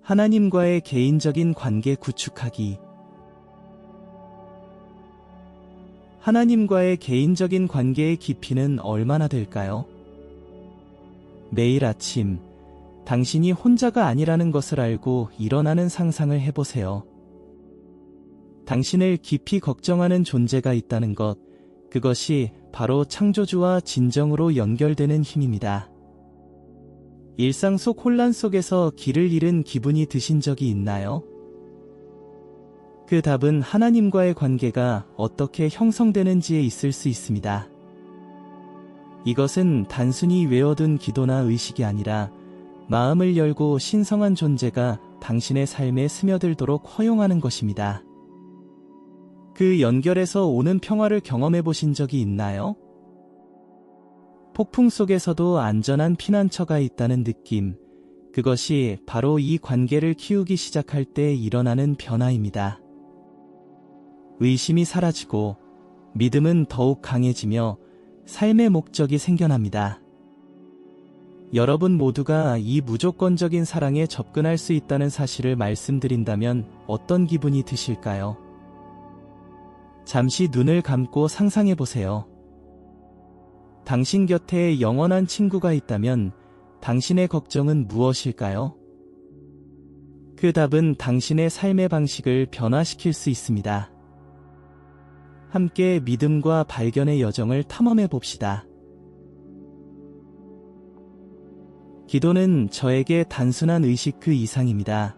하나님과의 개인적인 관계 구축하기. 하나님과의 개인적인 관계의 깊이는 얼마나 될까요? 매일 아침, 당신이 혼자가 아니라는 것을 알고 일어나는 상상을 해보세요. 당신을 깊이 걱정하는 존재가 있다는 것, 그것이 바로 창조주와 진정으로 연결되는 힘입니다. 일상 속 혼란 속에서 길을 잃은 기분이 드신 적이 있나요? 그 답은 하나님과의 관계가 어떻게 형성되는지에 있을 수 있습니다. 이것은 단순히 외워둔 기도나 의식이 아니라 마음을 열고 신성한 존재가 당신의 삶에 스며들도록 허용하는 것입니다. 그 연결에서 오는 평화를 경험해 보신 적이 있나요? 폭풍 속에서도 안전한 피난처가 있다는 느낌, 그것이 바로 이 관계를 키우기 시작할 때 일어나는 변화입니다. 의심이 사라지고 믿음은 더욱 강해지며 삶의 목적이 생겨납니다. 여러분 모두가 이 무조건적인 사랑에 접근할 수 있다는 사실을 말씀드린다면 어떤 기분이 드실까요? 잠시 눈을 감고 상상해 보세요. 당신 곁에 영원한 친구가 있다면 당신의 걱정은 무엇일까요? 그 답은 당신의 삶의 방식을 변화시킬 수 있습니다. 함께 믿음과 발견의 여정을 탐험해 봅시다. 기도는 저에게 단순한 의식 그 이상입니다.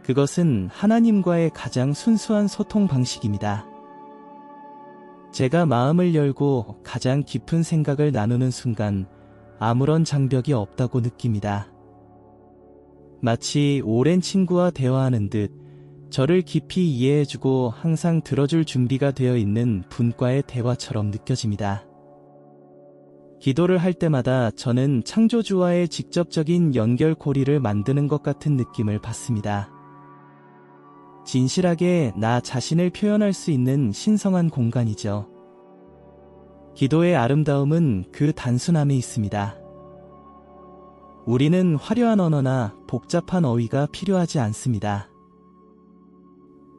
그것은 하나님과의 가장 순수한 소통 방식입니다. 제가 마음을 열고 가장 깊은 생각을 나누는 순간 아무런 장벽이 없다고 느낍니다. 마치 오랜 친구와 대화하는 듯 저를 깊이 이해해주고 항상 들어줄 준비가 되어 있는 분과의 대화처럼 느껴집니다. 기도를 할 때마다 저는 창조주와의 직접적인 연결고리를 만드는 것 같은 느낌을 받습니다. 진실하게 나 자신을 표현할 수 있는 신성한 공간이죠. 기도의 아름다움은 그 단순함에 있습니다. 우리는 화려한 언어나 복잡한 어휘가 필요하지 않습니다.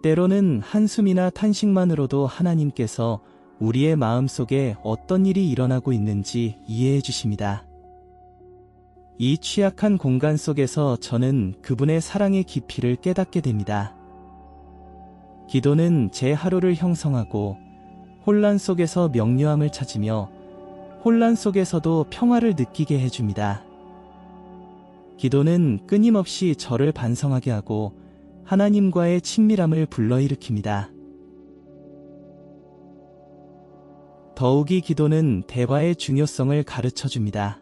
때로는 한숨이나 탄식만으로도 하나님께서 우리의 마음속에 어떤 일이 일어나고 있는지 이해해 주십니다. 이 취약한 공간 속에서 저는 그분의 사랑의 깊이를 깨닫게 됩니다. 기도는 제 하루를 형성하고 혼란 속에서 명료함을 찾으며 혼란 속에서도 평화를 느끼게 해줍니다. 기도는 끊임없이 저를 반성하게 하고 하나님과의 친밀함을 불러일으킵니다. 더욱이 기도는 대화의 중요성을 가르쳐줍니다.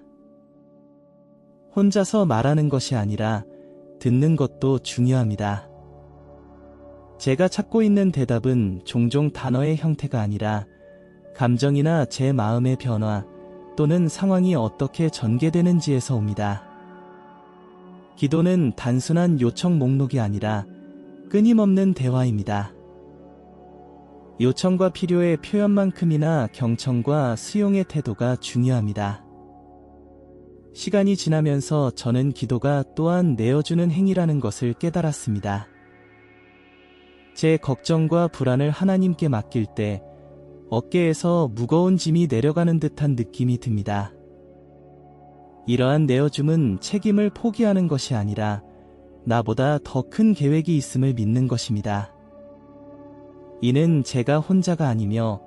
혼자서 말하는 것이 아니라 듣는 것도 중요합니다. 제가 찾고 있는 대답은 종종 단어의 형태가 아니라 감정이나 제 마음의 변화 또는 상황이 어떻게 전개되는지에서 옵니다. 기도는 단순한 요청 목록이 아니라 끊임없는 대화입니다. 요청과 필요의 표현만큼이나 경청과 수용의 태도가 중요합니다. 시간이 지나면서 저는 기도가 또한 내어주는 행위라는 것을 깨달았습니다. 제 걱정과 불안을 하나님께 맡길 때 어깨에서 무거운 짐이 내려가는 듯한 느낌이 듭니다. 이러한 내어줌은 책임을 포기하는 것이 아니라 나보다 더 큰 계획이 있음을 믿는 것입니다. 이는 제가 혼자가 아니며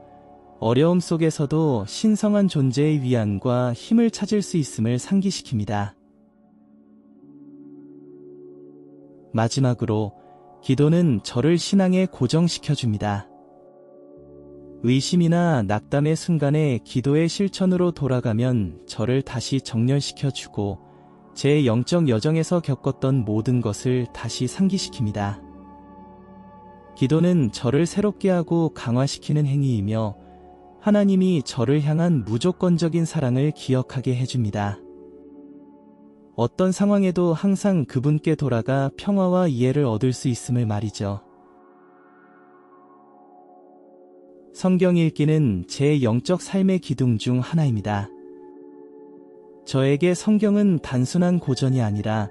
어려움 속에서도 신성한 존재의 위안과 힘을 찾을 수 있음을 상기시킵니다. 마지막으로 기도는 저를 신앙에 고정시켜줍니다. 의심이나 낙담의 순간에 기도의 실천으로 돌아가면 저를 다시 정렬시켜주고 제 영적 여정에서 겪었던 모든 것을 다시 상기시킵니다. 기도는 저를 새롭게 하고 강화시키는 행위이며 하나님이 저를 향한 무조건적인 사랑을 기억하게 해줍니다. 어떤 상황에도 항상 그분께 돌아가 평화와 이해를 얻을 수 있음을 말이죠. 성경 읽기는 제 영적 삶의 기둥 중 하나입니다. 저에게 성경은 단순한 고전이 아니라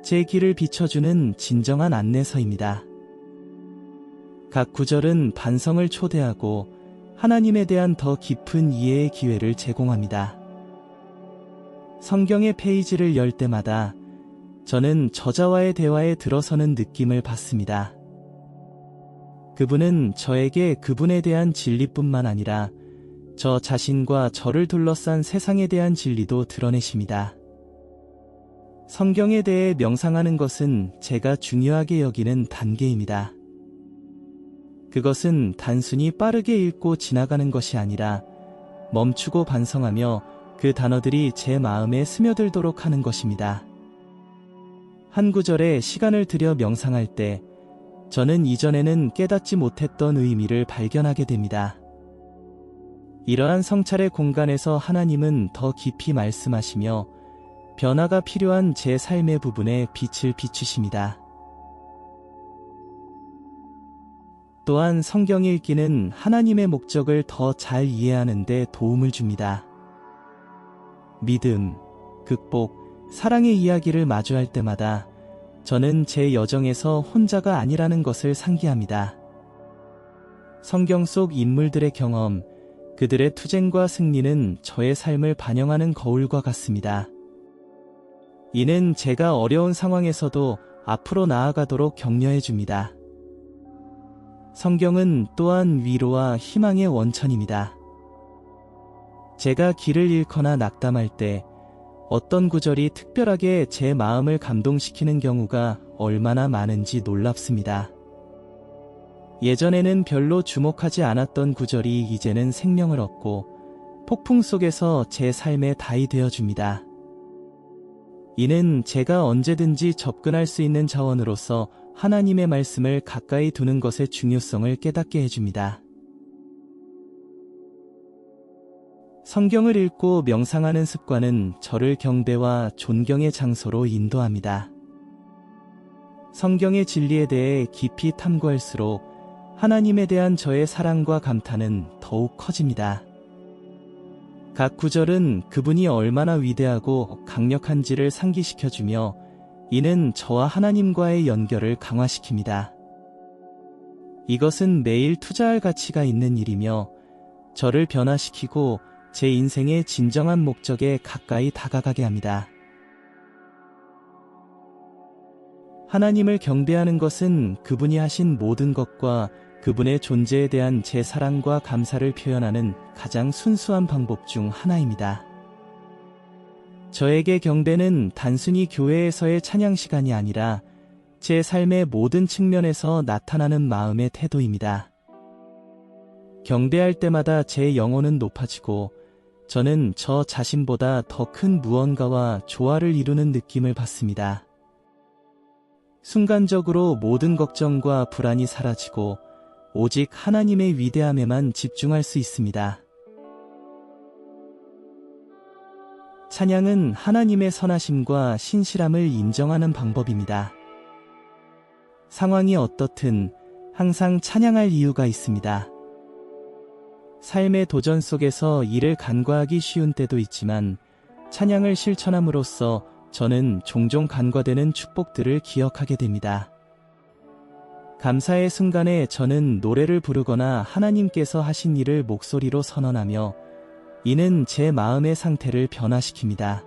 제 길을 비춰주는 진정한 안내서입니다. 각 구절은 반성을 초대하고 하나님에 대한 더 깊은 이해의 기회를 제공합니다. 성경의 페이지를 열 때마다 저는 저자와의 대화에 들어서는 느낌을 받습니다. 그분은 저에게 그분에 대한 진리뿐만 아니라 저 자신과 저를 둘러싼 세상에 대한 진리도 드러내십니다. 성경에 대해 명상하는 것은 제가 중요하게 여기는 단계입니다. 그것은 단순히 빠르게 읽고 지나가는 것이 아니라 멈추고 반성하며 그 단어들이 제 마음에 스며들도록 하는 것입니다. 한 구절에 시간을 들여 명상할 때 저는 이전에는 깨닫지 못했던 의미를 발견하게 됩니다. 이러한 성찰의 공간에서 하나님은 더 깊이 말씀하시며 변화가 필요한 제 삶의 부분에 빛을 비추십니다. 또한 성경 읽기는 하나님의 목적을 더 잘 이해하는 데 도움을 줍니다. 믿음, 극복, 사랑의 이야기를 마주할 때마다 저는 제 여정에서 혼자가 아니라는 것을 상기합니다. 성경 속 인물들의 경험, 그들의 투쟁과 승리는 저의 삶을 반영하는 거울과 같습니다. 이는 제가 어려운 상황에서도 앞으로 나아가도록 격려해 줍니다. 성경은 또한 위로와 희망의 원천입니다. 제가 길을 잃거나 낙담할 때 어떤 구절이 특별하게 제 마음을 감동시키는 경우가 얼마나 많은지 놀랍습니다. 예전에는 별로 주목하지 않았던 구절이 이제는 생명을 얻고 폭풍 속에서 제 삶의 다이 되어줍니다. 이는 제가 언제든지 접근할 수 있는 자원으로서 하나님의 말씀을 가까이 두는 것의 중요성을 깨닫게 해줍니다. 성경을 읽고 명상하는 습관은 저를 경배와 존경의 장소로 인도합니다. 성경의 진리에 대해 깊이 탐구할수록 하나님에 대한 저의 사랑과 감탄은 더욱 커집니다. 각 구절은 그분이 얼마나 위대하고 강력한지를 상기시켜주며 이는 저와 하나님과의 연결을 강화시킵니다. 이것은 매일 투자할 가치가 있는 일이며 저를 변화시키고 제 인생의 진정한 목적에 가까이 다가가게 합니다. 하나님을 경배하는 것은 그분이 하신 모든 것과 그분의 존재에 대한 제 사랑과 감사를 표현하는 가장 순수한 방법 중 하나입니다. 저에게 경배는 단순히 교회에서의 찬양 시간이 아니라 제 삶의 모든 측면에서 나타나는 마음의 태도입니다. 경배할 때마다 제 영혼은 높아지고 저는 저 자신보다 더 큰 무언가와 조화를 이루는 느낌을 받습니다. 순간적으로 모든 걱정과 불안이 사라지고 오직 하나님의 위대함에만 집중할 수 있습니다. 찬양은 하나님의 선하심과 신실함을 인정하는 방법입니다. 상황이 어떻든 항상 찬양할 이유가 있습니다. 삶의 도전 속에서 이를 간과하기 쉬운 때도 있지만 찬양을 실천함으로써 저는 종종 간과되는 축복들을 기억하게 됩니다. 감사의 순간에 저는 노래를 부르거나 하나님께서 하신 일을 목소리로 선언하며 이는 제 마음의 상태를 변화시킵니다.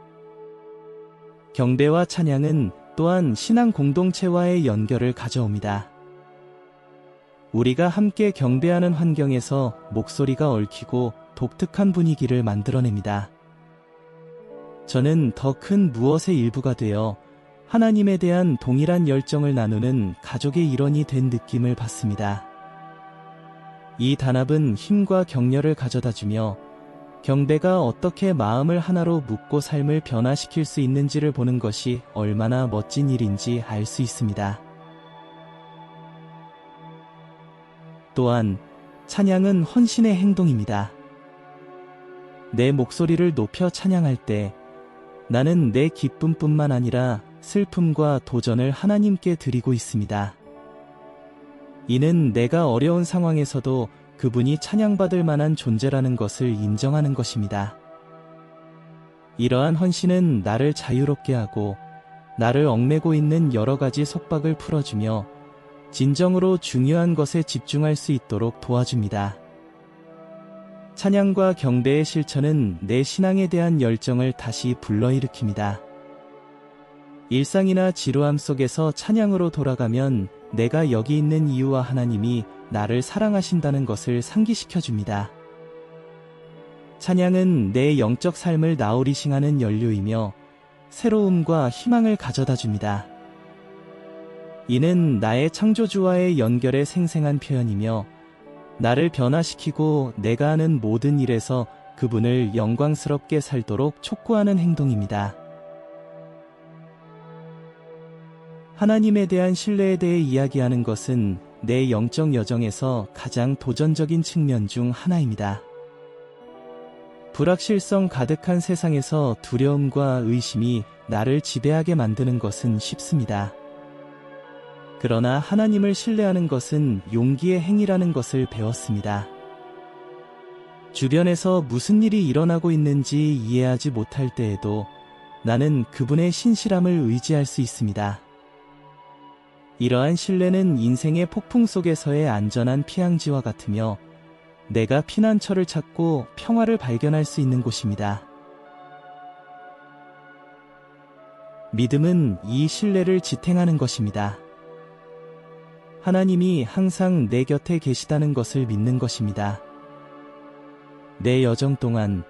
경배와 찬양은 또한 신앙 공동체와의 연결을 가져옵니다. 우리가 함께 경배하는 환경에서 목소리가 얽히고 독특한 분위기를 만들어냅니다. 저는 더 큰 무엇의 일부가 되어 하나님에 대한 동일한 열정을 나누는 가족의 일원이 된 느낌을 받습니다. 이 단합은 힘과 격려를 가져다주며 경배가 어떻게 마음을 하나로 묶고 삶을 변화시킬 수 있는지를 보는 것이 얼마나 멋진 일인지 알 수 있습니다. 또한 찬양은 헌신의 행동입니다. 내 목소리를 높여 찬양할 때 나는 내 기쁨뿐만 아니라 슬픔과 도전을 하나님께 드리고 있습니다. 이는 내가 어려운 상황에서도 그분이 찬양받을 만한 존재라는 것을 인정하는 것입니다. 이러한 헌신은 나를 자유롭게 하고 나를 얽매고 있는 여러 가지 속박을 풀어주며 진정으로 중요한 것에 집중할 수 있도록 도와줍니다. 찬양과 경배의 실천은 내 신앙에 대한 열정을 다시 불러일으킵니다. 일상이나 지루함 속에서 찬양으로 돌아가면 내가 여기 있는 이유와 하나님이 나를 사랑하신다는 것을 상기시켜줍니다. 찬양은 내 영적 삶을 나우리싱하는 연료이며 새로움과 희망을 가져다 줍니다. 이는 나의 창조주와의 연결의 생생한 표현이며 나를 변화시키고 내가 하는 모든 일에서 그분을 영광스럽게 살도록 촉구하는 행동입니다. 하나님에 대한 신뢰에 대해 이야기하는 것은 내 영적 여정에서 가장 도전적인 측면 중 하나입니다. 불확실성 가득한 세상에서 두려움과 의심이 나를 지배하게 만드는 것은 쉽습니다. 그러나 하나님을 신뢰하는 것은 용기의 행위라는 것을 배웠습니다. 주변에서 무슨 일이 일어나고 있는지 이해하지 못할 때에도 나는 그분의 신실함을 의지할 수 있습니다. 이러한 신뢰는 인생의 폭풍 속에서의 안전한 피항지와 같으며 내가 피난처를 찾고 평화를 발견할 수 있는 곳입니다. 믿음은 이 신뢰를 지탱하는 것입니다. 하나님이 항상 내 곁에 계시다는 것을 믿는 것입니다. 내 여정 동안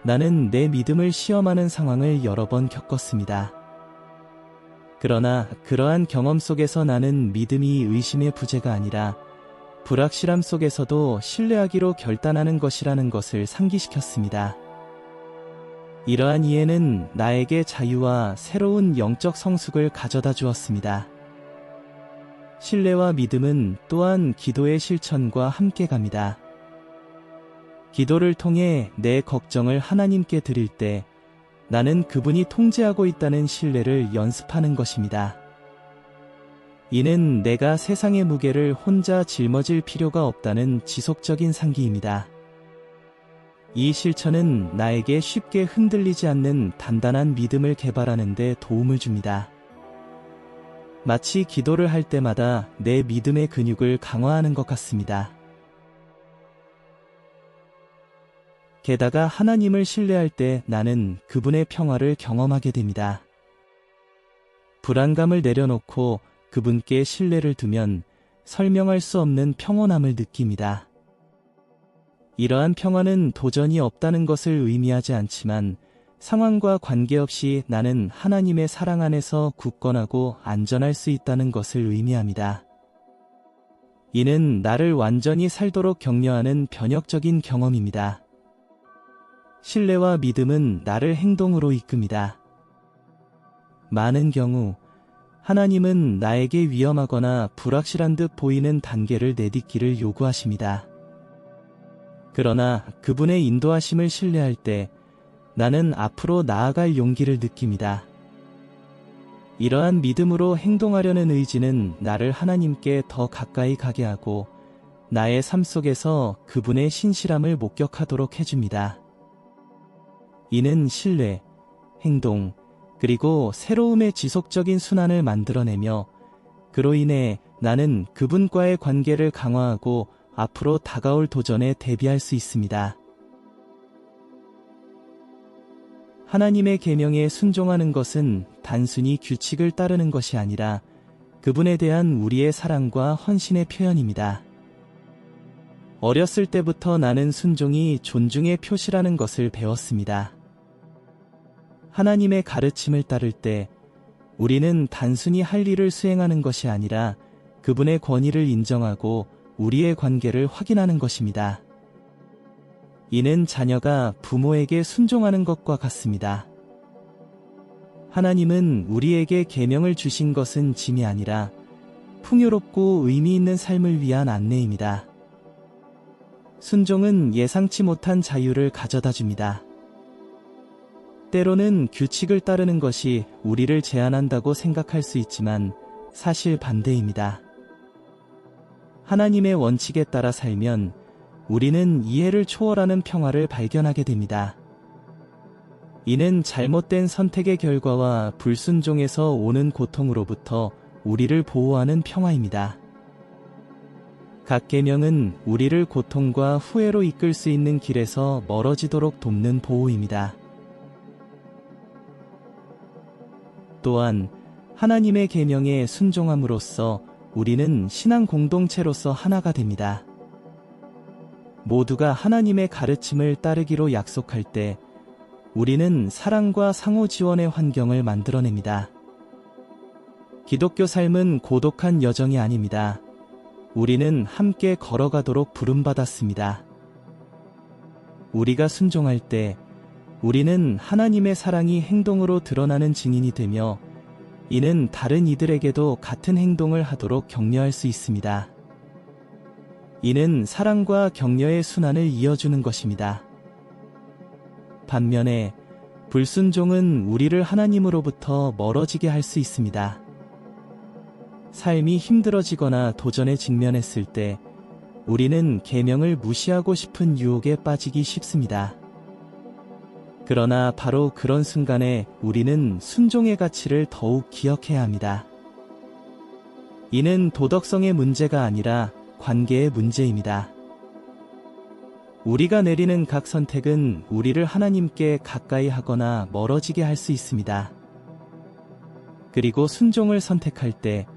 나는 내 믿음을 시험하는 상황을 여러 번 겪었습니다. 그러나 그러한 경험 속에서 나는 믿음이 의심의 부재가 아니라 불확실함 속에서도 신뢰하기로 결단하는 것이라는 것을 상기시켰습니다. 이러한 이해는 나에게 자유와 새로운 영적 성숙을 가져다 주었습니다. 신뢰와 믿음은 또한 기도의 실천과 함께 갑니다. 기도를 통해 내 걱정을 하나님께 드릴 때 나는 그분이 통제하고 있다는 신뢰를 연습하는 것입니다. 이는 내가 세상의 무게를 혼자 짊어질 필요가 없다는 지속적인 상기입니다. 이 실천은 나에게 쉽게 흔들리지 않는 단단한 믿음을 개발하는 데 도움을 줍니다. 마치 기도를 할 때마다 내 믿음의 근육을 강화하는 것 같습니다. 게다가 하나님을 신뢰할 때 나는 그분의 평화를 경험하게 됩니다. 불안감을 내려놓고 그분께 신뢰를 두면 설명할 수 없는 평온함을 느낍니다. 이러한 평화는 도전이 없다는 것을 의미하지 않지만 상황과 관계없이 나는 하나님의 사랑 안에서 굳건하고 안전할 수 있다는 것을 의미합니다. 이는 나를 완전히 살도록 격려하는 변혁적인 경험입니다. 신뢰와 믿음은 나를 행동으로 이끕니다. 많은 경우 하나님은 나에게 위험하거나 불확실한 듯 보이는 단계를 내딛기를 요구하십니다. 그러나 그분의 인도하심을 신뢰할 때 나는 앞으로 나아갈 용기를 느낍니다. 이러한 믿음으로 행동하려는 의지는 나를 하나님께 더 가까이 가게 하고 나의 삶 속에서 그분의 신실함을 목격하도록 해줍니다. 이는 신뢰, 행동, 그리고 새로움의 지속적인 순환을 만들어내며 그로 인해 나는 그분과의 관계를 강화하고 앞으로 다가올 도전에 대비할 수 있습니다. 하나님의 계명에 순종하는 것은 단순히 규칙을 따르는 것이 아니라 그분에 대한 우리의 사랑과 헌신의 표현입니다. 어렸을 때부터 나는 순종이 존중의 표시라는 것을 배웠습니다. 하나님의 가르침을 따를 때 우리는 단순히 할 일을 수행하는 것이 아니라 그분의 권위를 인정하고 우리의 관계를 확인하는 것입니다. 이는 자녀가 부모에게 순종하는 것과 같습니다. 하나님은 우리에게 계명을 주신 것은 짐이 아니라 풍요롭고 의미 있는 삶을 위한 안내입니다. 순종은 예상치 못한 자유를 가져다 줍니다. 때로는 규칙을 따르는 것이 우리를 제한한다고 생각할 수 있지만 사실 반대입니다. 하나님의 원칙에 따라 살면 우리는 이해를 초월하는 평화를 발견하게 됩니다. 이는 잘못된 선택의 결과와 불순종에서 오는 고통으로부터 우리를 보호하는 평화입니다. 각 계명은 우리를 고통과 후회로 이끌 수 있는 길에서 멀어지도록 돕는 보호입니다. 또한 하나님의 계명에 순종함으로써 우리는 신앙 공동체로서 하나가 됩니다. 모두가 하나님의 가르침을 따르기로 약속할 때 우리는 사랑과 상호 지원의 환경을 만들어냅니다. 기독교 삶은 고독한 여정이 아닙니다. 우리는 함께 걸어가도록 부름받았습니다. 우리가 순종할 때 우리는 하나님의 사랑이 행동으로 드러나는 증인이 되며 이는 다른 이들에게도 같은 행동을 하도록 격려할 수 있습니다. 이는 사랑과 격려의 순환을 이어주는 것입니다. 반면에 불순종은 우리를 하나님으로부터 멀어지게 할 수 있습니다. 삶이 힘들어지거나 도전에 직면했을 때 우리는 계명을 무시하고 싶은 유혹에 빠지기 쉽습니다. 그러나 바로 그런 순간에 우리는 순종의 가치를 더욱 기억해야 합니다. 이는 도덕성의 문제가 아니라 관계의 문제입니다. 우리가 내리는 각 선택은 우리를 하나님께 가까이 하거나 멀어지게 할 수 있습니다. 그리고 순종을 선택할 때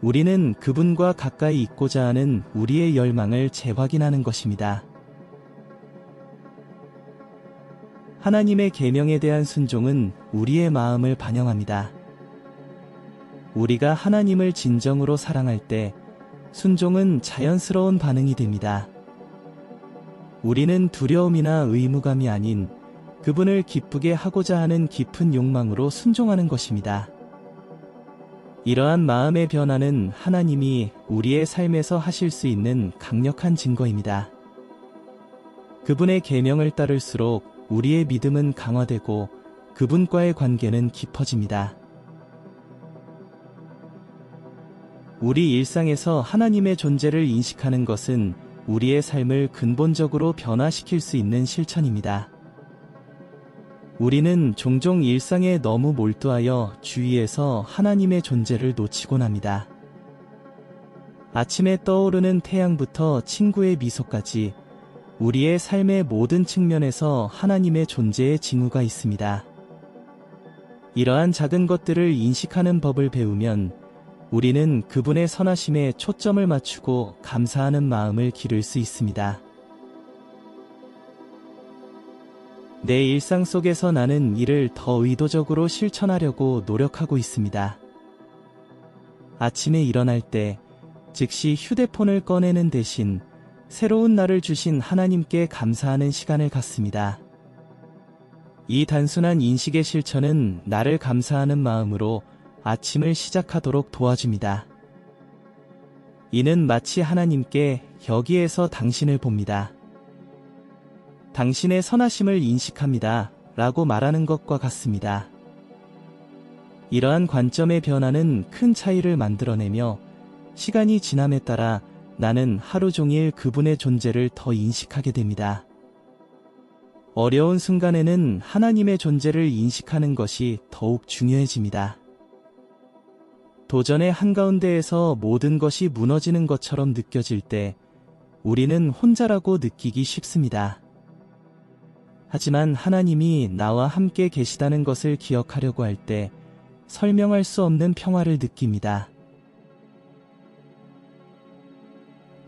우리는 그분과 가까이 있고자 하는 우리의 열망을 재확인하는 것입니다. 하나님의 계명에 대한 순종은 우리의 마음을 반영합니다. 우리가 하나님을 진정으로 사랑할 때 순종은 자연스러운 반응이 됩니다. 우리는 두려움이나 의무감이 아닌 그분을 기쁘게 하고자 하는 깊은 욕망으로 순종하는 것입니다. 이러한 마음의 변화는 하나님이 우리의 삶에서 하실 수 있는 강력한 증거입니다. 그분의 계명을 따를수록 우리의 믿음은 강화되고 그분과의 관계는 깊어집니다. 우리 일상에서 하나님의 존재를 인식하는 것은 우리의 삶을 근본적으로 변화시킬 수 있는 실천입니다. 우리는 종종 일상에 너무 몰두하여 주위에서 하나님의 존재를 놓치곤 합니다. 아침에 떠오르는 태양부터 친구의 미소까지 우리의 삶의 모든 측면에서 하나님의 존재의 징후가 있습니다. 이러한 작은 것들을 인식하는 법을 배우면 우리는 그분의 선하심에 초점을 맞추고 감사하는 마음을 기를 수 있습니다. 내 일상 속에서 나는 이를 더 의도적으로 실천하려고 노력하고 있습니다. 아침에 일어날 때 즉시 휴대폰을 꺼내는 대신 새로운 날을 주신 하나님께 감사하는 시간을 갖습니다. 이 단순한 인식의 실천은 나를 감사하는 마음으로 아침을 시작하도록 도와줍니다. 이는 마치 하나님께 여기에서 당신을 봅니다. 당신의 선하심을 인식합니다. 라고 말하는 것과 같습니다. 이러한 관점의 변화는 큰 차이를 만들어내며 시간이 지남에 따라 나는 하루 종일 그분의 존재를 더 인식하게 됩니다. 어려운 순간에는 하나님의 존재를 인식하는 것이 더욱 중요해집니다. 도전의 한가운데에서 모든 것이 무너지는 것처럼 느껴질 때 우리는 혼자라고 느끼기 쉽습니다. 하지만 하나님이 나와 함께 계시다는 것을 기억하려고 할 때 설명할 수 없는 평화를 느낍니다.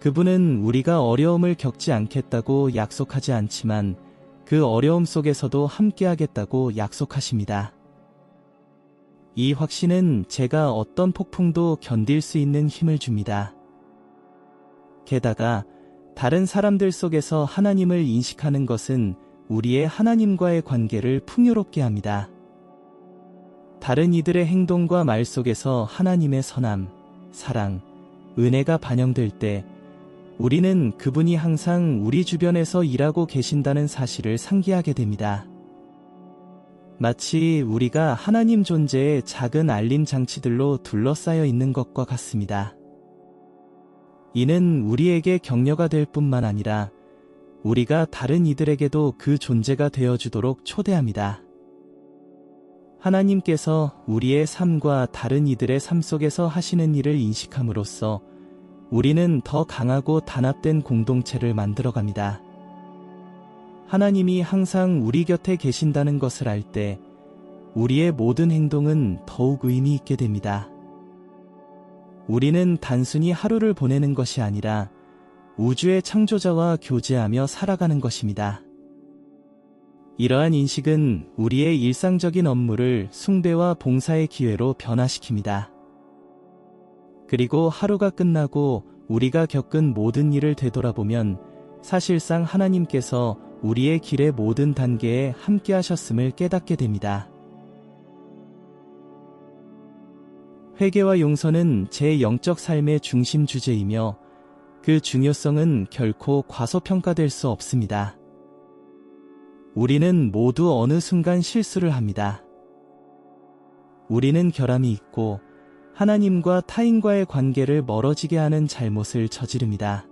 그분은 우리가 어려움을 겪지 않겠다고 약속하지 않지만 그 어려움 속에서도 함께하겠다고 약속하십니다. 이 확신은 제가 어떤 폭풍도 견딜 수 있는 힘을 줍니다. 게다가 다른 사람들 속에서 하나님을 인식하는 것은 우리의 하나님과의 관계를 풍요롭게 합니다. 다른 이들의 행동과 말 속에서 하나님의 선함, 사랑, 은혜가 반영될 때 우리는 그분이 항상 우리 주변에서 일하고 계신다는 사실을 상기하게 됩니다. 마치 우리가 하나님 존재의 작은 알림 장치들로 둘러싸여 있는 것과 같습니다. 이는 우리에게 격려가 될 뿐만 아니라 우리가 다른 이들에게도 그 존재가 되어주도록 초대합니다. 하나님께서 우리의 삶과 다른 이들의 삶 속에서 하시는 일을 인식함으로써 우리는 더 강하고 단합된 공동체를 만들어갑니다. 하나님이 항상 우리 곁에 계신다는 것을 알 때 우리의 모든 행동은 더욱 의미 있게 됩니다. 우리는 단순히 하루를 보내는 것이 아니라 우주의 창조자와 교제하며 살아가는 것입니다. 이러한 인식은 우리의 일상적인 업무를 숭배와 봉사의 기회로 변화시킵니다. 그리고 하루가 끝나고 우리가 겪은 모든 일을 되돌아보면 사실상 하나님께서 우리의 길의 모든 단계에 함께 하셨음을 깨닫게 됩니다. 회개와 용서는 제 영적 삶의 중심 주제이며 그 중요성은 결코 과소평가될 수 없습니다. 우리는 모두 어느 순간 실수를 합니다. 우리는 결함이 있고 하나님과 타인과의 관계를 멀어지게 하는 잘못을 저지릅니다.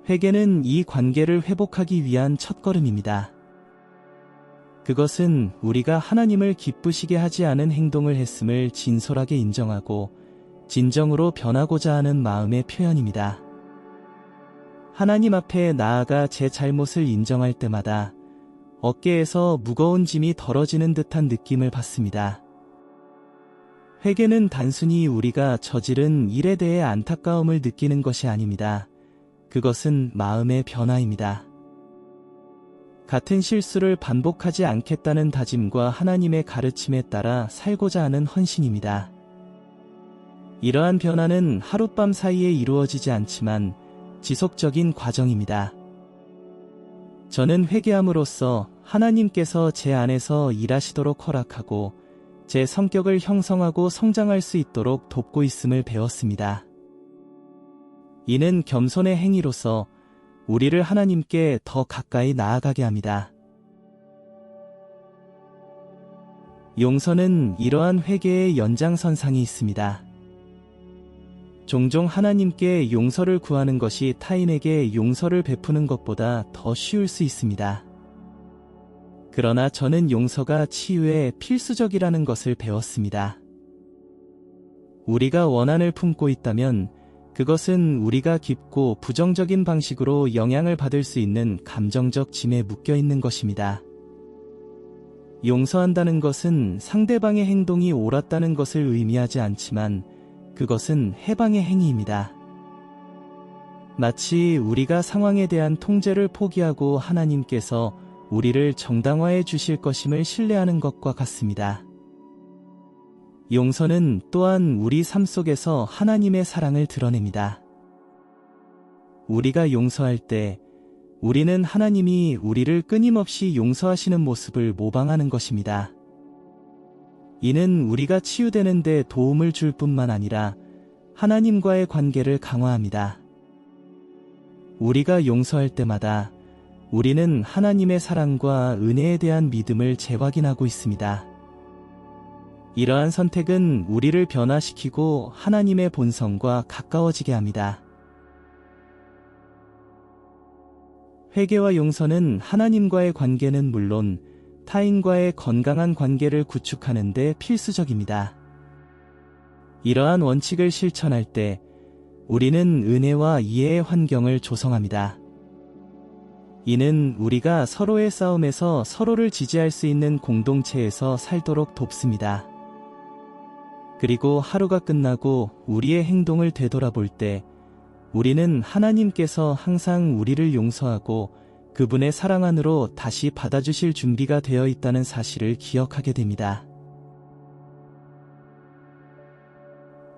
회개는 이 관계를 회복하기 위한 첫걸음입니다. 그것은 우리가 하나님을 기쁘시게 하지 않은 행동을 했음을 진솔하게 인정하고 진정으로 변하고자 하는 마음의 표현입니다. 하나님 앞에 나아가 제 잘못을 인정할 때마다 어깨에서 무거운 짐이 덜어지는 듯한 느낌을 받습니다. 회개는 단순히 우리가 저지른 일에 대해 안타까움을 느끼는 것이 아닙니다. 그것은 마음의 변화입니다. 같은 실수를 반복하지 않겠다는 다짐과 하나님의 가르침에 따라 살고자 하는 헌신입니다. 이러한 변화는 하룻밤 사이에 이루어지지 않지만 지속적인 과정입니다. 저는 회개함으로써 하나님께서 제 안에서 일하시도록 허락하고 제 성격을 형성하고 성장할 수 있도록 돕고 있음을 배웠습니다. 이는 겸손의 행위로서 우리를 하나님께 더 가까이 나아가게 합니다. 용서는 이러한 회개의 연장선상이 있습니다. 종종 하나님께 용서를 구하는 것이 타인에게 용서를 베푸는 것보다 더 쉬울 수 있습니다. 그러나 저는 용서가 치유에 필수적이라는 것을 배웠습니다. 우리가 원한을 품고 있다면 그것은 우리가 깊고 부정적인 방식으로 영향을 받을 수 있는 감정적 짐에 묶여 있는 것입니다. 용서한다는 것은 상대방의 행동이 옳았다는 것을 의미하지 않지만 그것은 해방의 행위입니다. 마치 우리가 상황에 대한 통제를 포기하고 하나님께서 우리를 정당화해 주실 것임을 신뢰하는 것과 같습니다. 용서는 또한 우리 삶 속에서 하나님의 사랑을 드러냅니다. 우리가 용서할 때 우리는 하나님이 우리를 끊임없이 용서하시는 모습을 모방하는 것입니다. 이는 우리가 치유되는 데 도움을 줄 뿐만 아니라 하나님과의 관계를 강화합니다. 우리가 용서할 때마다 우리는 하나님의 사랑과 은혜에 대한 믿음을 재확인하고 있습니다. 이러한 선택은 우리를 변화시키고 하나님의 본성과 가까워지게 합니다. 회개와 용서는 하나님과의 관계는 물론 타인과의 건강한 관계를 구축하는 데 필수적입니다. 이러한 원칙을 실천할 때 우리는 은혜와 이해의 환경을 조성합니다. 이는 우리가 서로의 싸움에서 서로를 지지할 수 있는 공동체에서 살도록 돕습니다. 그리고 하루가 끝나고 우리의 행동을 되돌아볼 때 우리는 하나님께서 항상 우리를 용서하고 그분의 사랑 안으로 다시 받아주실 준비가 되어 있다는 사실을 기억하게 됩니다.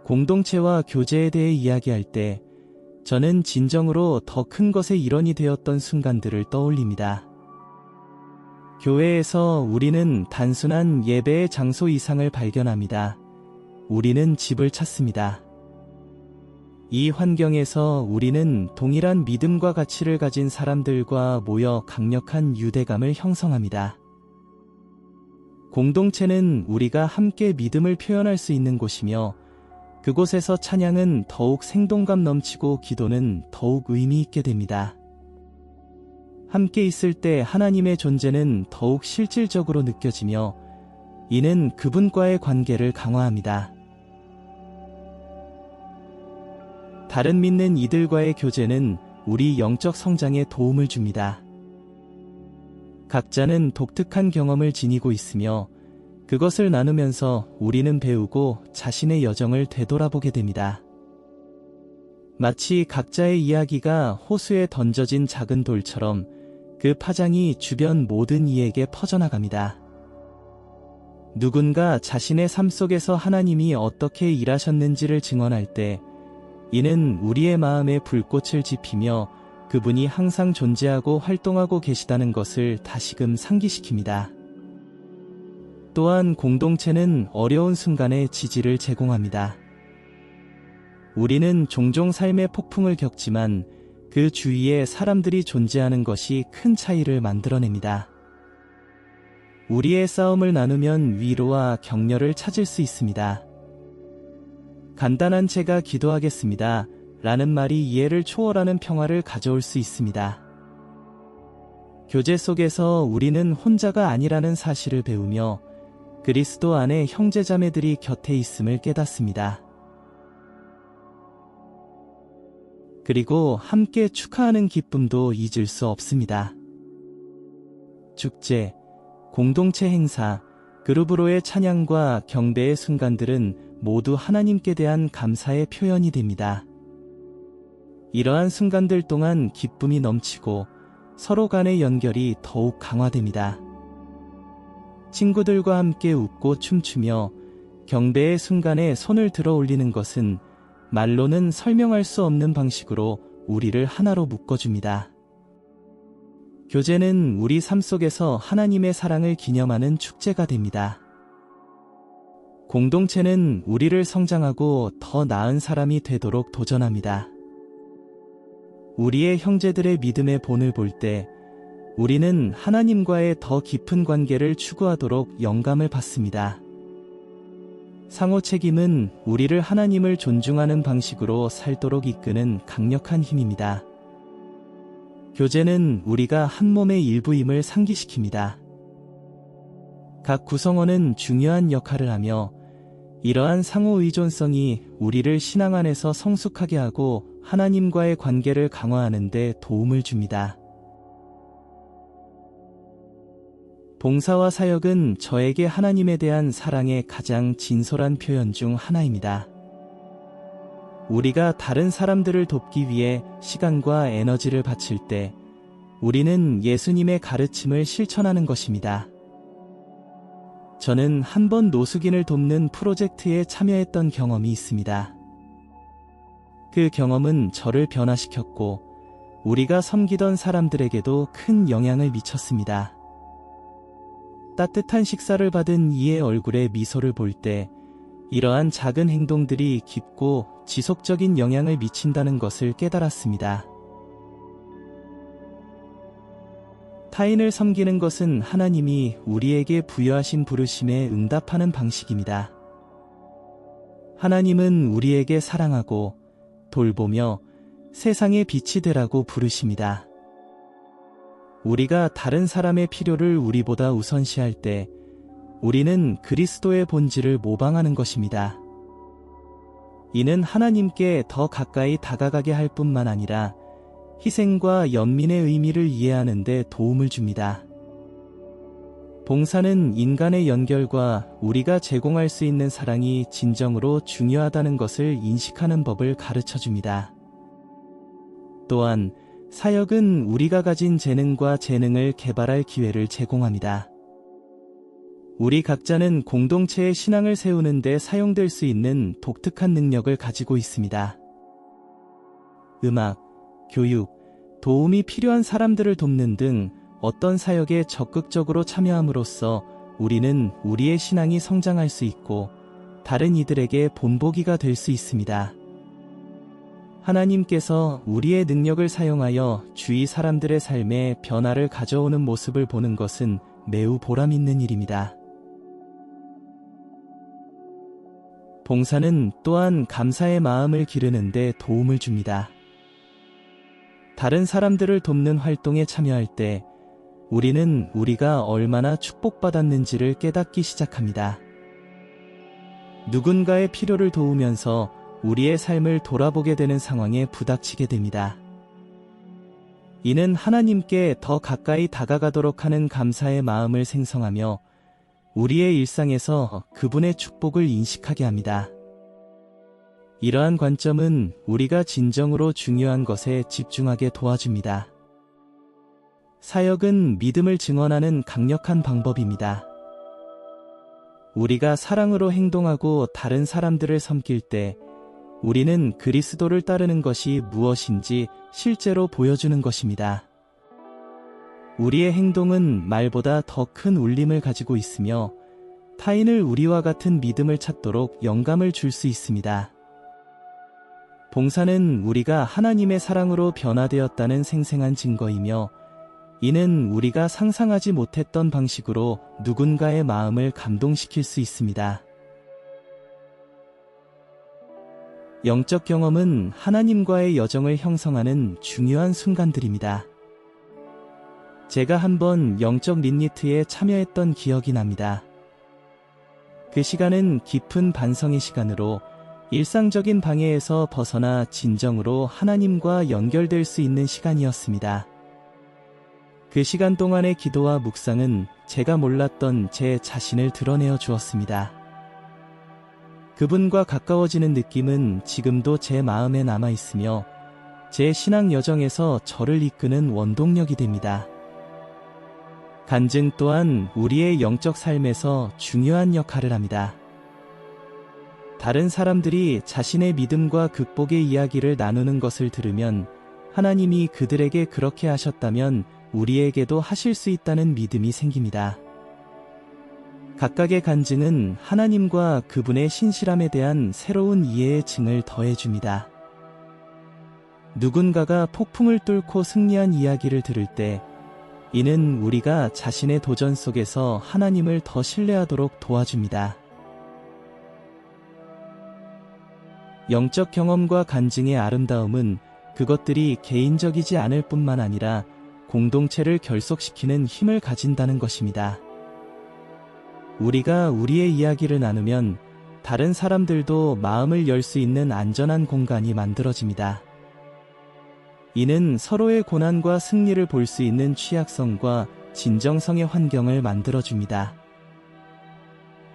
공동체와 교제에 대해 이야기할 때 저는 진정으로 더 큰 것의 일원이 되었던 순간들을 떠올립니다. 교회에서 우리는 단순한 예배의 장소 이상을 발견합니다. 우리는 집을 찾습니다. 이 환경에서 우리는 동일한 믿음과 가치를 가진 사람들과 모여 강력한 유대감을 형성합니다. 공동체는 우리가 함께 믿음을 표현할 수 있는 곳이며 그곳에서 찬양은 더욱 생동감 넘치고 기도는 더욱 의미 있게 됩니다. 함께 있을 때 하나님의 존재는 더욱 실질적으로 느껴지며 이는 그분과의 관계를 강화합니다. 다른 믿는 이들과의 교제는 우리 영적 성장에 도움을 줍니다. 각자는 독특한 경험을 지니고 있으며 그것을 나누면서 우리는 배우고 자신의 여정을 되돌아보게 됩니다. 마치 각자의 이야기가 호수에 던져진 작은 돌처럼 그 파장이 주변 모든 이에게 퍼져나갑니다. 누군가 자신의 삶 속에서 하나님이 어떻게 일하셨는지를 증언할 때 이는 우리의 마음에 불꽃을 지피며 그분이 항상 존재하고 활동하고 계시다는 것을 다시금 상기시킵니다. 또한 공동체는 어려운 순간에 지지를 제공합니다. 우리는 종종 삶의 폭풍을 겪지만 그 주위에 사람들이 존재하는 것이 큰 차이를 만들어냅니다. 우리의 싸움을 나누면 위로와 격려를 찾을 수 있습니다. 간단한 제가 기도하겠습니다. 라는 말이 이해를 초월하는 평화를 가져올 수 있습니다. 교제 속에서 우리는 혼자가 아니라는 사실을 배우며 그리스도 안에 형제자매들이 곁에 있음을 깨닫습니다. 그리고 함께 축하하는 기쁨도 잊을 수 없습니다. 축제, 공동체 행사, 그룹으로의 찬양과 경배의 순간들은 모두 하나님께 대한 감사의 표현이 됩니다. 이러한 순간들 동안 기쁨이 넘치고 서로 간의 연결이 더욱 강화됩니다. 친구들과 함께 웃고 춤추며 경배의 순간에 손을 들어 올리는 것은 말로는 설명할 수 없는 방식으로 우리를 하나로 묶어줍니다. 교제는 우리 삶 속에서 하나님의 사랑을 기념하는 축제가 됩니다. 공동체는 우리를 성장하고 더 나은 사람이 되도록 도전합니다. 우리의 형제들의 믿음의 본을 볼 때 우리는 하나님과의 더 깊은 관계를 추구하도록 영감을 받습니다. 상호 책임은 우리를 하나님을 존중하는 방식으로 살도록 이끄는 강력한 힘입니다. 교제는 우리가 한 몸의 일부임을 상기시킵니다. 각 구성원은 중요한 역할을 하며 이러한 상호 의존성이 우리를 신앙 안에서 성숙하게 하고 하나님과의 관계를 강화하는 데 도움을 줍니다. 봉사와 사역은 저에게 하나님에 대한 사랑의 가장 진솔한 표현 중 하나입니다. 우리가 다른 사람들을 돕기 위해 시간과 에너지를 바칠 때 우리는 예수님의 가르침을 실천하는 것입니다. 저는 한 번 노숙인을 돕는 프로젝트에 참여했던 경험이 있습니다. 그 경험은 저를 변화시켰고 우리가 섬기던 사람들에게도 큰 영향을 미쳤습니다. 따뜻한 식사를 받은 이의 얼굴에 미소를 볼 때 이러한 작은 행동들이 깊고 지속적인 영향을 미친다는 것을 깨달았습니다. 타인을 섬기는 것은 하나님이 우리에게 부여하신 부르심에 응답하는 방식입니다. 하나님은 우리에게 사랑하고 돌보며 세상의 빛이 되라고 부르십니다. 우리가 다른 사람의 필요를 우리보다 우선시할 때 우리는 그리스도의 본질을 모방하는 것입니다. 이는 하나님께 더 가까이 다가가게 할 뿐만 아니라 희생과 연민의 의미를 이해하는 데 도움을 줍니다. 봉사는 인간의 연결과 우리가 제공할 수 있는 사랑이 진정으로 중요하다는 것을 인식하는 법을 가르쳐 줍니다. 또한 사역은 우리가 가진 재능과 재능을 개발할 기회를 제공합니다. 우리 각자는 공동체의 신앙을 세우는 데 사용될 수 있는 독특한 능력을 가지고 있습니다. 음악, 교육, 도움이 필요한 사람들을 돕는 등 어떤 사역에 적극적으로 참여함으로써 우리는 우리의 신앙이 성장할 수 있고 다른 이들에게 본보기가 될 수 있습니다. 하나님께서 우리의 능력을 사용하여 주위 사람들의 삶에 변화를 가져오는 모습을 보는 것은 매우 보람 있는 일입니다. 봉사는 또한 감사의 마음을 기르는 데 도움을 줍니다. 다른 사람들을 돕는 활동에 참여할 때 우리는 우리가 얼마나 축복받았는지를 깨닫기 시작합니다. 누군가의 필요를 도우면서 우리의 삶을 돌아보게 되는 상황에 부닥치게 됩니다. 이는 하나님께 더 가까이 다가가도록 하는 감사의 마음을 생성하며 우리의 일상에서 그분의 축복을 인식하게 합니다. 이러한 관점은 우리가 진정으로 중요한 것에 집중하게 도와줍니다. 사역은 믿음을 증언하는 강력한 방법입니다. 우리가 사랑으로 행동하고 다른 사람들을 섬길 때 우리는 그리스도를 따르는 것이 무엇인지 실제로 보여주는 것입니다. 우리의 행동은 말보다 더 큰 울림을 가지고 있으며 타인을 우리와 같은 믿음을 찾도록 영감을 줄 수 있습니다. 봉사는 우리가 하나님의 사랑으로 변화되었다는 생생한 증거이며 이는 우리가 상상하지 못했던 방식으로 누군가의 마음을 감동시킬 수 있습니다. 영적 경험은 하나님과의 여정을 형성하는 중요한 순간들입니다. 제가 한번 영적 린니트에 참여했던 기억이 납니다. 그 시간은 깊은 반성의 시간으로 일상적인 방해에서 벗어나 진정으로 하나님과 연결될 수 있는 시간이었습니다. 그 시간 동안의 기도와 묵상은 제가 몰랐던 제 자신을 드러내어 주었습니다. 그분과 가까워지는 느낌은 지금도 제 마음에 남아 있으며 제 신앙 여정에서 저를 이끄는 원동력이 됩니다. 간증 또한 우리의 영적 삶에서 중요한 역할을 합니다. 다른 사람들이 자신의 믿음과 극복의 이야기를 나누는 것을 들으면 하나님이 그들에게 그렇게 하셨다면 우리에게도 하실 수 있다는 믿음이 생깁니다. 각각의 간증은 하나님과 그분의 신실함에 대한 새로운 이해의 증을 더해줍니다. 누군가가 폭풍을 뚫고 승리한 이야기를 들을 때 이는 우리가 자신의 도전 속에서 하나님을 더 신뢰하도록 도와줍니다. 영적 경험과 간증의 아름다움은 그것들이 개인적이지 않을 뿐만 아니라 공동체를 결속시키는 힘을 가진다는 것입니다. 우리가 우리의 이야기를 나누면 다른 사람들도 마음을 열 수 있는 안전한 공간이 만들어집니다. 이는 서로의 고난과 승리를 볼 수 있는 취약성과 진정성의 환경을 만들어줍니다.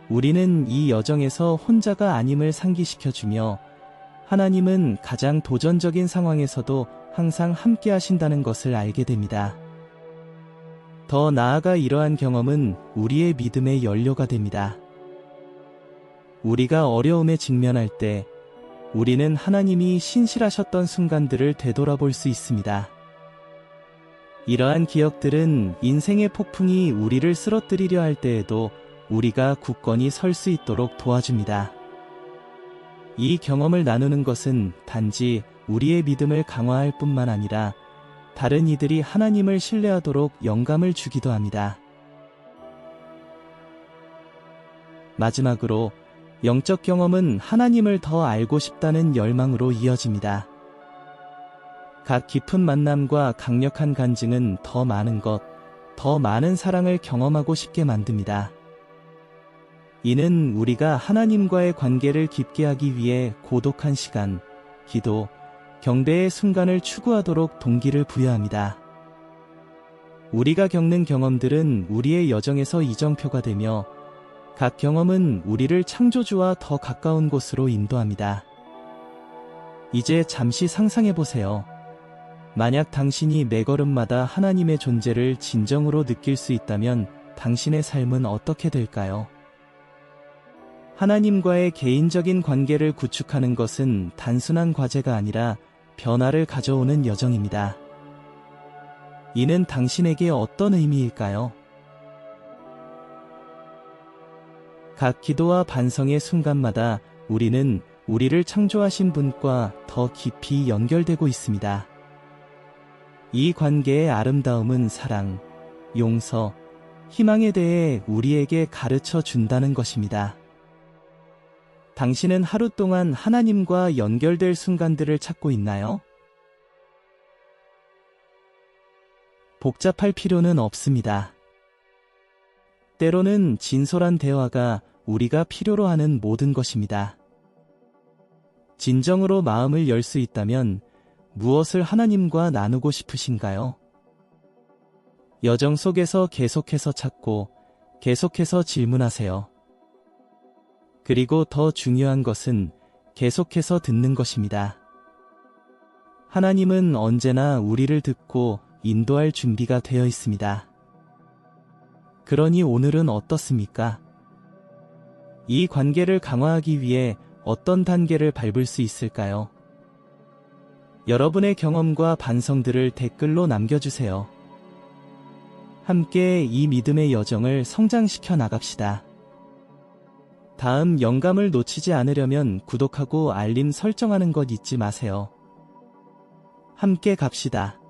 우리는 이 여정에서 혼자가 아님을 상기시켜주며 하나님은 가장 도전적인 상황에서도 항상 함께 하신다는 것을 알게 됩니다. 더 나아가 이러한 경험은 우리의 믿음의 연료가 됩니다. 우리가 어려움에 직면할 때 우리는 하나님이 신실하셨던 순간들을 되돌아볼 수 있습니다. 이러한 기억들은 인생의 폭풍이 우리를 쓰러뜨리려 할 때에도 우리가 굳건히 설 수 있도록 도와줍니다. 이 경험을 나누는 것은 단지 우리의 믿음을 강화할 뿐만 아니라 다른 이들이 하나님을 신뢰하도록 영감을 주기도 합니다. 마지막으로 영적 경험은 하나님을 더 알고 싶다는 열망으로 이어집니다. 각 깊은 만남과 강력한 간증은 더 많은 것, 더 많은 사랑을 경험하고 싶게 만듭니다. 이는 우리가 하나님과의 관계를 깊게 하기 위해 고독한 시간, 기도, 경배의 순간을 추구하도록 동기를 부여합니다. 우리가 겪는 경험들은 우리의 여정에서 이정표가 되며 각 경험은 우리를 창조주와 더 가까운 곳으로 인도합니다. 이제 잠시 상상해 보세요. 만약 당신이 매 걸음마다 하나님의 존재를 진정으로 느낄 수 있다면 당신의 삶은 어떻게 될까요? 하나님과의 개인적인 관계를 구축하는 것은 단순한 과제가 아니라 변화를 가져오는 여정입니다. 이는 당신에게 어떤 의미일까요? 각 기도와 반성의 순간마다 우리는 우리를 창조하신 분과 더 깊이 연결되고 있습니다. 이 관계의 아름다움은 사랑, 용서, 희망에 대해 우리에게 가르쳐 준다는 것입니다. 당신은 하루 동안 하나님과 연결될 순간들을 찾고 있나요? 복잡할 필요는 없습니다. 때로는 진솔한 대화가 우리가 필요로 하는 모든 것입니다. 진정으로 마음을 열 수 있다면 무엇을 하나님과 나누고 싶으신가요? 여정 속에서 계속해서 찾고 계속해서 질문하세요. 그리고 더 중요한 것은 계속해서 듣는 것입니다. 하나님은 언제나 우리를 듣고 인도할 준비가 되어 있습니다. 그러니 오늘은 어떻습니까? 이 관계를 강화하기 위해 어떤 단계를 밟을 수 있을까요? 여러분의 경험과 반성들을 댓글로 남겨주세요. 함께 이 믿음의 여정을 성장시켜 나갑시다. 다음 영감을 놓치지 않으려면 구독하고 알림 설정하는 것 잊지 마세요. 함께 갑시다.